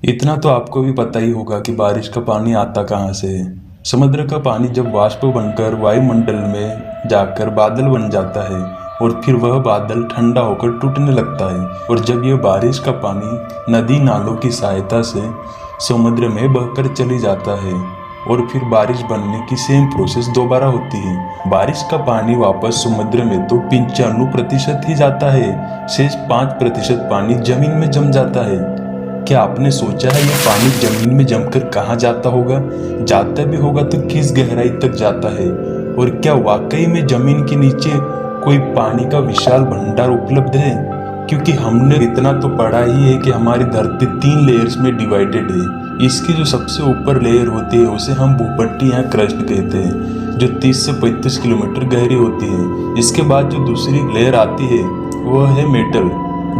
इतना तो आपको भी पता ही होगा कि बारिश का पानी आता कहाँ से है। समुद्र का पानी जब वाष्प बनकर वायुमंडल में जाकर बादल बन जाता है और फिर वह बादल ठंडा होकर टूटने लगता है, और जब यह बारिश का पानी नदी नालों की सहायता से समुद्र में बहकर चली जाता है और फिर बारिश बनने की सेम प्रोसेस दोबारा होती है। बारिश का पानी वापस समुद्र में तो 95% ही जाता है, शेष 5% पानी जमीन में जम जाता है। क्या आपने सोचा है ये पानी जमीन में जमकर कहाँ जाता होगा? जाता भी होगा तो किस गहराई तक जाता है? और क्या वाकई में जमीन के नीचे कोई पानी का विशाल भंडार उपलब्ध है? क्योंकि हमने इतना तो पढ़ा ही है कि हमारी धरती 3 लेयर्स में डिवाइडेड है। इसकी जो सबसे ऊपर लेयर होती है उसे हम भूपट्टी या क्रस्ट कहते हैं, जो 30 से 35 किलोमीटर गहरी होती है। इसके बाद जो दूसरी लेयर आती है वह है मेटल,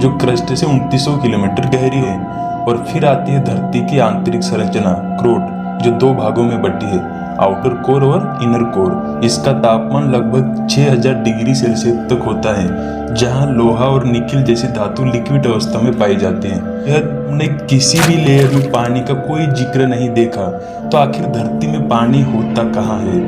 जो क्रस्ट से 2900 किलोमीटर गहरी है। और फिर आती है धरती की आंतरिक संरचना क्रोट, जो 2 भागों में बटी है, आउटर कोर और इनर कोर। इसका तापमान लगभग 6000 डिग्री सेल्सियस तक होता है, जहां लोहा और निकिल जैसी धातु लिक्विड अवस्था में पाई जाती हैं। हमने किसी भी लेयर में पानी का कोई जिक्र नहीं देखा, तो आखिर धरती में पानी होता कहाँ है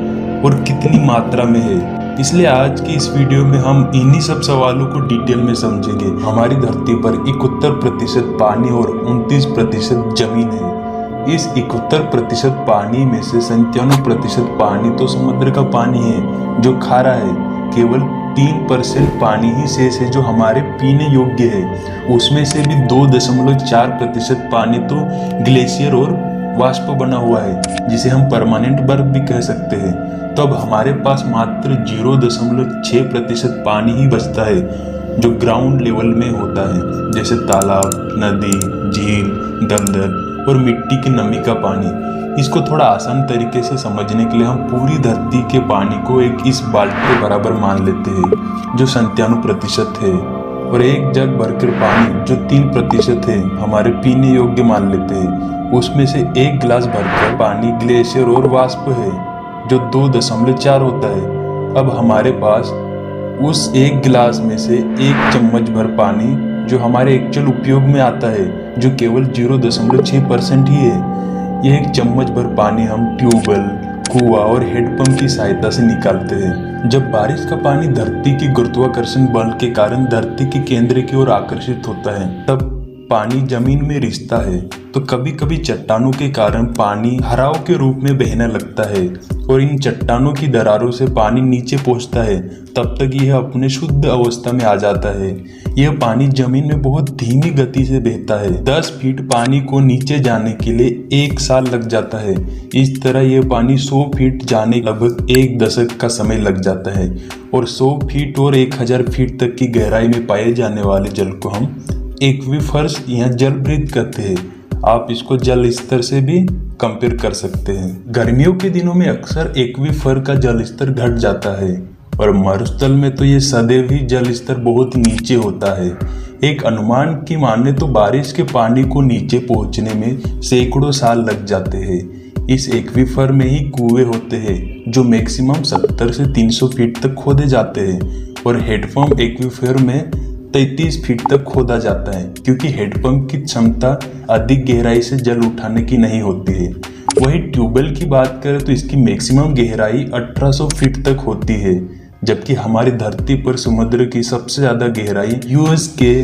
और कितनी मात्रा में है? इसलिए आज की इस वीडियो में हम इन्हीं सब सवालों को डिटेल में समझेंगे। हमारी धरती पर 71% पानी और 29% जमीन है। इस 71% पानी में से 97% पानी तो समुद्र का पानी है जो खारा है। केवल 3% पानी ही शेष है जो हमारे पीने योग्य है। उसमें से भी 2.4% पानी तो ग्लेशियर और वाष्प बना हुआ है, जिसे हम परमानेंट बर्फ भी कह सकते हैं। तो अब हमारे पास मात्र 0.6% पानी ही बचता है जो ग्राउंड लेवल में होता है, जैसे तालाब, नदी, झील, दलदल और मिट्टी की नमी का पानी। इसको थोड़ा आसान तरीके से समझने के लिए हम पूरी धरती के पानी को एक इस बाल्टी के बराबर मान लेते हैं, जो 97% है, और एक जग भरकर पानी जो 3% है हमारे पीने योग्य मान लेते हैं। उसमें से 1 गिलास भरकर पानी ग्लेशियर और वाष्प है जो 2.4 होता है। अब हमारे पास उस 1 गिलास में से 1 चम्मच भर पानी जो हमारे एक्चुअल उपयोग में आता है, जो केवल 0.6% ही है। यह 1 चम्मच भर पानी हम ट्यूबवेल, कुआं और हेडपंप की सहायता से निकालते हैं। जब बारिश का पानी धरती की गुरुत्वाकर्षण बल के कारण धरती के केंद्र की ओर आकर्षित होता है, तब पानी जमीन में रिसता है। तो कभी कभी चट्टानों के कारण पानी हराव के रूप में बहने लगता है, और इन चट्टानों की दरारों से पानी नीचे पहुंचता है। तब तक यह अपने शुद्ध अवस्था में आ जाता है। यह पानी जमीन में बहुत धीमी गति से बहता है। 10 फीट पानी को नीचे जाने के लिए 1 साल लग जाता है। इस तरह यह पानी 100 फीट जाने लगभग 1 दशक का समय लग जाता है। और 100 फीट और 1000 फीट तक की गहराई में पाए जाने वाले जल को हम एक्वीफर्स या जलभृत कहते हैं। आप इसको जल स्तर से भी कंपेयर कर सकते हैं। गर्मियों के दिनों में अक्सर एक्वीफर का जल स्तर घट जाता है, और मरुस्थल में तो ये सदैव ही जल स्तर बहुत नीचे होता है। एक अनुमान की माने तो बारिश के पानी को नीचे पहुंचने में सैकड़ों साल लग जाते हैं। इस एक्वीफर में ही कुएं होते हैं जो मैक्सिमम 70 से 300 फीट तक खोदे जाते हैं, और हेडपंप एक्वीफर में 33 फीट तक खोदा जाता है, क्योंकि हेडपंप की क्षमता अधिक गहराई से जल उठाने की नहीं होती है। वही ट्यूबवेल की बात करें तो इसकी मैक्सिमम गहराई 1800 फीट तक होती है, जबकि हमारी धरती पर समुद्र की सबसे ज्यादा गहराई यूएस के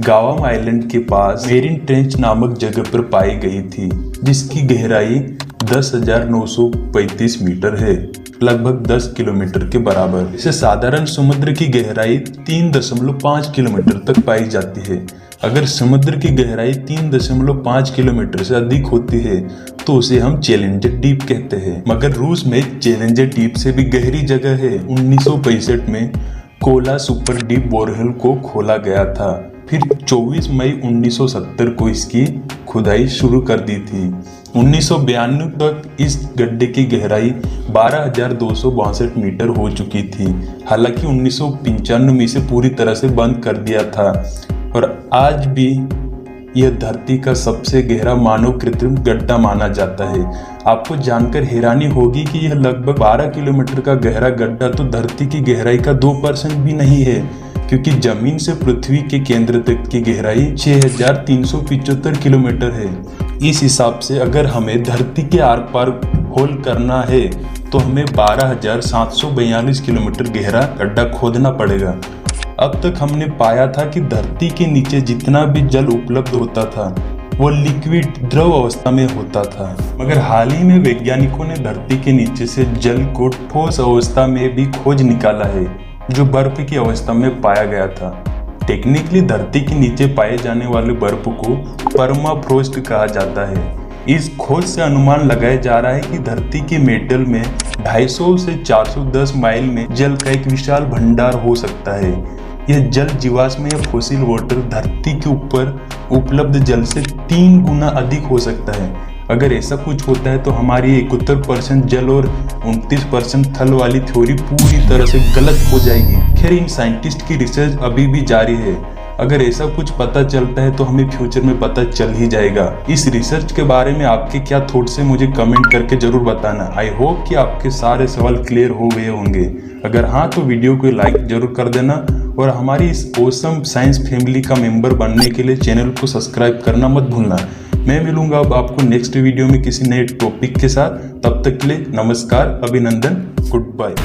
गावाम आइलैंड के पास मेरिन ट्रेंच नामक जगह पर पाई गई थी, जिसकी गहराई 10,935 मीटर है, लगभग 10 किलोमीटर के बराबर। इसे साधारण समुद्र की गहराई 3.5 किलोमीटर तक पाई जाती है। अगर समुद्र की गहराई 3.5 किलोमीटर से अधिक होती है तो उसे हम चैलेंजर डीप कहते हैं। मगर रूस में चैलेंजर डीप से भी गहरी जगह है। 1965 में कोला सुपर डीप बोरवेल को खोला गया था। फिर 24 मई 1970 को इसकी खुदाई शुरू कर दी थी। 1992 तक इस गड्ढे की गहराई 12,262 मीटर हो चुकी थी। हालांकि 1995 में इसे पूरी तरह से बंद कर दिया था, और आज भी यह धरती का सबसे गहरा मानव कृत्रिम गड्ढा माना जाता है। आपको जानकर हैरानी होगी कि यह लगभग 12 किलोमीटर का गहरा गड्ढा तो धरती की गहराई का 2% भी नहीं है, क्योंकि जमीन से पृथ्वी के केंद्र तक की गहराई 6,375 किलोमीटर है इस हिसाब से अगर हमें धरती के आर पार होल करना है तो हमें 12,742 किलोमीटर गहरा गड्ढा खोदना पड़ेगा। अब तक हमने पाया था कि धरती के नीचे जितना भी जल उपलब्ध होता था वो लिक्विड द्रव अवस्था में होता था, मगर हाल ही में वैज्ञानिकों ने धरती के नीचे से जल को ठोस अवस्था में भी खोज निकाला है, जो बर्फ की अवस्था में पाया गया था। टेक्निकली धरती के नीचे पाए जाने वाले बर्फ को परमाफ्रोस्ट कहा जाता है। इस खोज से अनुमान लगाया जा रहा है कि धरती के मेटल में 250 से 410 माइल में जल का एक विशाल भंडार हो सकता है। यह जल जीवाश्म या फॉसिल वाटर धरती के ऊपर उपलब्ध जल से 3 गुना अधिक हो सकता है। अगर ऐसा कुछ होता है तो हमारी 71% जल और 29% थल वाली थ्योरी पूरी तरह से गलत हो जाएगी। खैर, इन साइंटिस्ट की रिसर्च अभी भी जारी है। अगर ऐसा कुछ पता चलता है तो हमें फ्यूचर में पता चल ही जाएगा। इस रिसर्च के बारे में आपके क्या थॉट्स हैं मुझे कमेंट करके जरूर बताना। आई होप कि आपके सारे सवाल क्लियर हो गए होंगे। अगर हाँ तो वीडियो को लाइक जरूर कर देना और हमारी इस ऑसम साइंस फैमिली का मेंबर बनने के लिए चैनल को सब्सक्राइब करना मत भूलना। मैं मिलूंगा अब आपको नेक्स्ट वीडियो में किसी नए टॉपिक के साथ। तब तक के लिए नमस्कार, अभिनंदन, गुड बाय।